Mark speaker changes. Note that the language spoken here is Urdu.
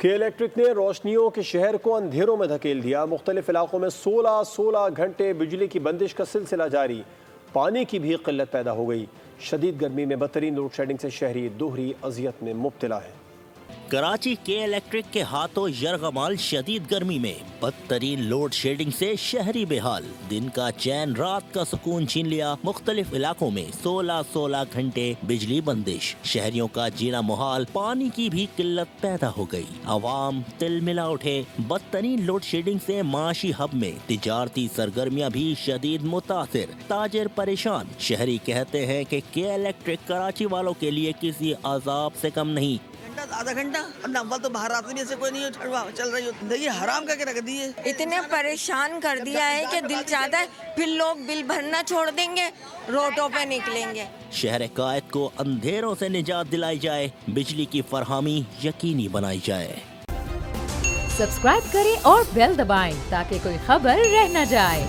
Speaker 1: کے الیکٹرک نے روشنیوں کے شہر کو اندھیروں میں دھکیل دیا۔ مختلف علاقوں میں 16 گھنٹے بجلی کی بندش کا سلسلہ جاری۔ پانی کی بھی قلت پیدا ہو گئی۔ شدید گرمی میں بدترین لوڈ شیڈنگ سے شہری دوہری اذیت میں مبتلا ہیں۔
Speaker 2: کراچی کے الیکٹرک کے ہاتھوں یرغمال شدید گرمی میں بدترین لوڈ شیڈنگ سے شہری بے حال۔ دن کا چین رات کا سکون چھین لیا۔ مختلف علاقوں میں 16 گھنٹے بجلی بندش، شہریوں کا جینا محال، پانی کی بھی قلت پیدا ہو گئی۔ عوام تل ملا اٹھے۔ بدترین لوڈ شیڈنگ سے معاشی ہب میں تجارتی سرگرمیاں بھی شدید متاثر، تاجر پریشان۔ شہری کہتے ہیں کہ کے الیکٹرک کراچی والوں کے لیے کسی عذاب سے کم نہیں۔
Speaker 3: آدھا گھنٹہ اول تو باہر آتے نہیں، ایسے کوئی نہیں چل رہی ہوتی، یہ حرام کر کے رکھ دیے۔
Speaker 4: اتنے پریشان کر دیا ہے کہ دل چاہتا ہے پھر لوگ بل بھرنا چھوڑ دیں گے، روڈوں پہ نکلیں گے۔
Speaker 2: شہر قائد کو اندھیروں سے نجات دلائی جائے، بجلی کی فراہمی یقینی بنائی جائے۔
Speaker 5: سبسکرائب کریں اور بیل دبائیں تاکہ کوئی خبر رہ نہ جائے۔